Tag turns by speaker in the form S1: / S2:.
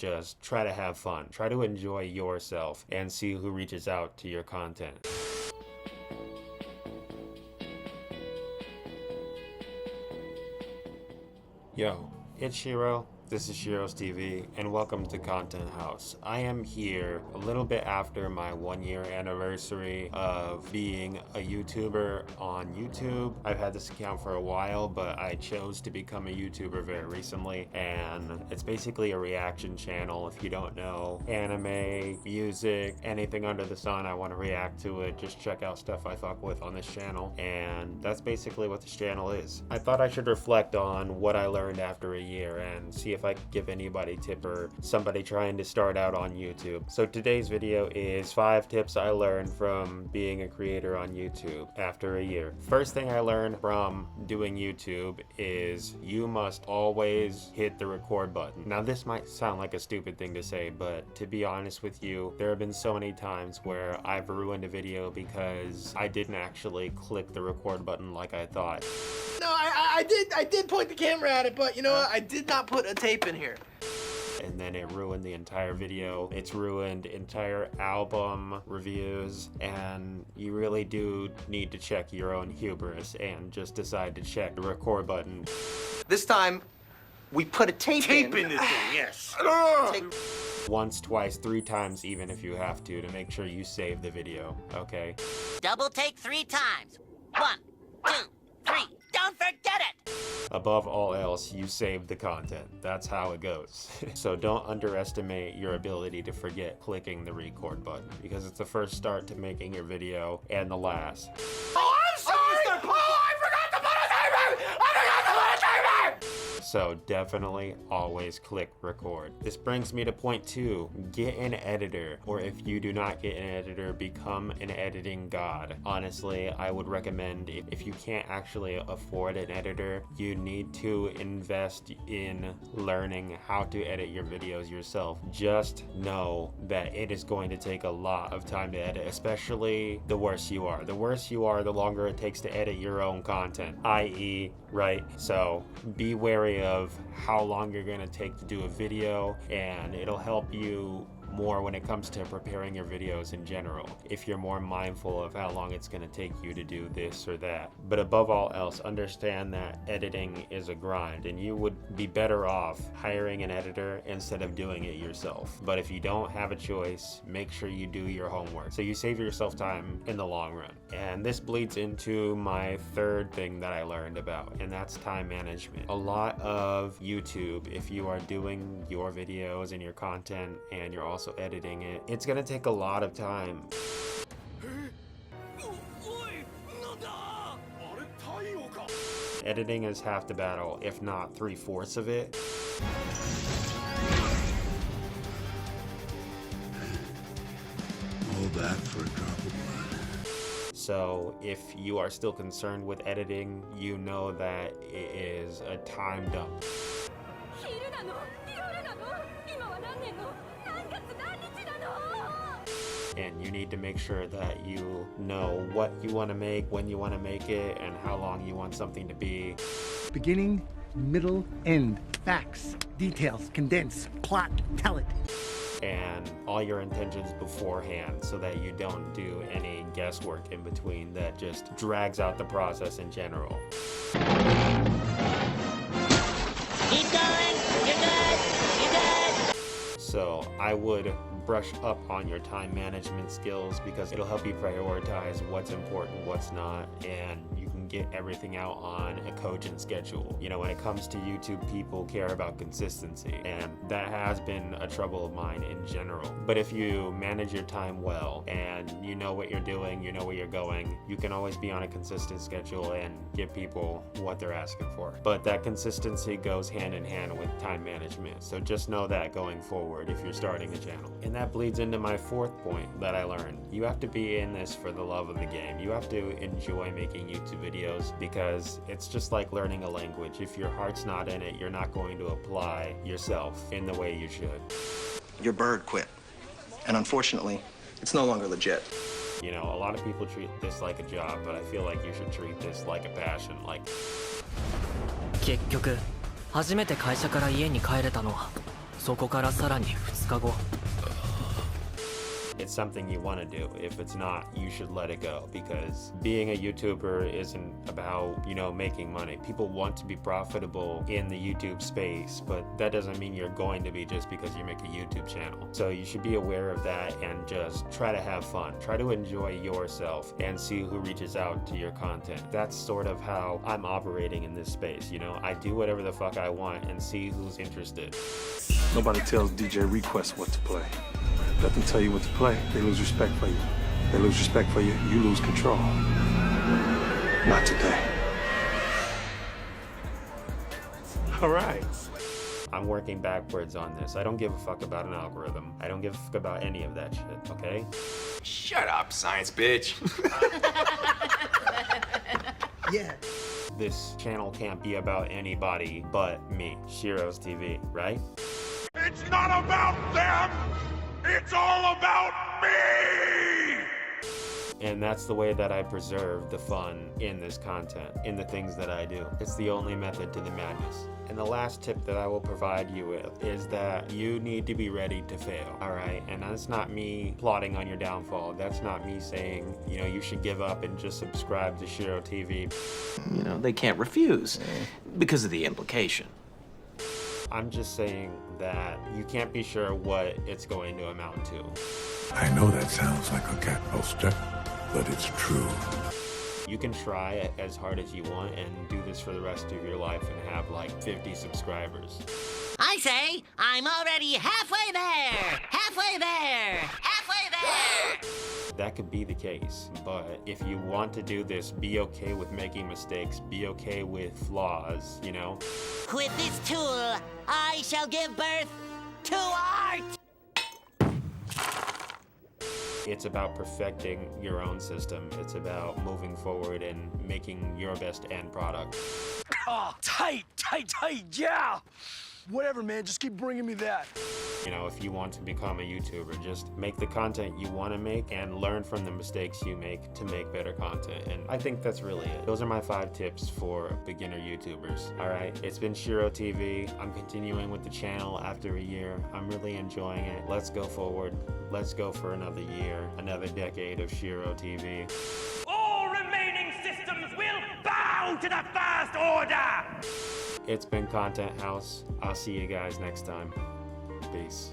S1: Just try to have fun. Try to enjoy yourself and see who reaches out to your content. Yo, it's Shiro. This is Shiro's TV, and welcome to Content House. I am here a little bit after my 1-year anniversary of being a YouTuber on YouTube. I've had this account for a while, but I chose to become a YouTuber very recently, and it's basically a reaction channel. If you don't know, anime, music, anything under the sun, I want to react to it. Just check out stuff I fuck with on this channel, and that's basically what this channel is. I thought I should reflect on what I learned after a year and see if I could give anybody a tip or somebody trying to start out on YouTube. So today's video is 5 tips I learned from being a creator on YouTube after a year. First thing I learned from doing YouTube is you must always hit the record button. Now this might sound like a stupid thing to say, but to be honest with you, there have been so many times where I've ruined a video because I didn't actually click the record button like I thought.
S2: No, I did point the camera at it, but you know what? I did not put a tape in here.
S1: And then it ruined the entire video. It's ruined entire album reviews, and you really do need to check your own hubris and just decide to check the record button.
S2: This time, we put a tape in.
S3: in this thing, yes.
S1: Once, twice, 3 times even if you have to make sure you save the video, okay?
S4: Double take 3 times. 1, 2, 3. Don't forget it!
S1: Above all else, you save the content. That's how it goes. So don't underestimate your ability to forget clicking the record button, because it's the first start to making your video and the last.
S2: Oh, I'm sorry! Oh, I forgot to put a tape in! I forgot to put a tape in!
S1: So definitely always click record. This brings me to point 2. Get an editor, or if you do not get an editor, become an editing god. Honestly, I would recommend if you can't actually afford an editor, you need to invest in learning how to edit your videos yourself. Just know that it is going to take a lot of time to edit, especially the worse you are. The worse you are, the longer it takes to edit your own content, i.e., right? So be wary of how long you're going to take to do a video, and it'll help you more when it comes to preparing your videos in general, if you're more mindful of how long it's going to take you to do this or that. But above all else, understand that editing is a grind, and you would be better off hiring an editor instead of doing it yourself. But if you don't have a choice, make sure you do your homework so you save yourself time in the long run. And this bleeds into my 3rd thing that I learned about, and that's time management. A lot of YouTube, if you are doing your videos and your content and you're also editing it, it's gonna take a lot of time. Editing is half the battle, if not 3/4 of it.
S3: All that for a drop of blood.
S1: So if you are still concerned with editing, you know that it is a time dump. And you need to make sure that you know what you want to make, when you want to make it, and how long you want something to be.
S5: Beginning, middle, end. Facts, details, condense, plot, tell it.
S1: And all your intentions beforehand so that you don't do any guesswork in between that just drags out the process in general.
S4: Keep going! You're good! You're good!
S1: So I would brush up on your time management skills, because it'll help you prioritize what's important, what's not, and you can get everything out on a cogent schedule. You know, when it comes to YouTube, people care about consistency, and that has been a trouble of mine in general. But if you manage your time well and you know what you're doing, you know where you're going, you can always be on a consistent schedule and give people what they're asking for. But that consistency goes hand in hand with time management. So just know that going forward if you're starting a channel. And that bleeds into my 4th point that I learned. You have to be in this for the love of the game. You have to enjoy making YouTube videos, because it's just like learning a language. If your heart's not in it, you're not going to apply yourself in the way you should.
S2: Your bird quit. And unfortunately, it's no longer legit.
S1: You know, a lot of people treat this like a job, but I feel like you should treat this like a passion. Like,
S6: 結局初めて会社から家に帰れたのはそこからさらに2日後
S1: It's something you want to do. If it's not, you should let it go, because being a YouTuber isn't about, you know, making money. People want to be profitable in the YouTube space, but that doesn't mean you're going to be just because you make a YouTube channel. So you should be aware of that and just try to have fun. Try to enjoy yourself and see who reaches out to your content. That's sort of how I'm operating in this space, you know? I do whatever the fuck I want and see who's interested.
S7: Nobody tells DJ Request what to play. Let them tell you what to play. They lose respect for you. They lose respect for you. You lose control. Not today. All right.
S1: I'm working backwards on this. I don't give a fuck about an algorithm. I don't give a fuck about any of that shit, okay?
S2: Shut up, science bitch.
S5: Yeah.
S1: This channel can't be about anybody but me, Shiro's TV, right?
S3: It's not about them! It's all about me!
S1: And that's the way that I preserve the fun in this content, in the things that I do. It's the only method to the madness. And the last tip that I will provide you with is that you need to be ready to fail, all right? And that's not me plotting on your downfall. That's not me saying, you know, you should give up and just subscribe to Shiro TV.
S8: You know, they can't refuse because of the implication.
S1: I'm just saying that you can't be sure what it's going to amount to.
S3: I know that sounds like a cat poster, but it's true.
S1: You can try as hard as you want and do this for the rest of your life and have like 50 subscribers.
S4: I say, I'm already halfway there! Halfway there! Halfway there!
S1: That could be the case, but if you want to do this, be okay with making mistakes, be okay with flaws, you know?
S4: With this tool, I shall give birth to art!
S1: It's about perfecting your own system. It's about moving forward and making your best end product.
S9: Oh, tight, yeah! Whatever, man, just keep bringing me that.
S1: You know, if you want to become a YouTuber, just make the content you want to make and learn from the mistakes you make to make better content. And I think that's really it. Those are my 5 tips for beginner YouTubers. All right, it's been Shiro TV. I'm continuing with the channel after a year. I'm really enjoying it. Let's go forward. Let's go for another year, another decade of Shiro TV.
S2: All remaining systems will bow to the First Order!
S1: It's been Content House. I'll see you guys next time. Peace.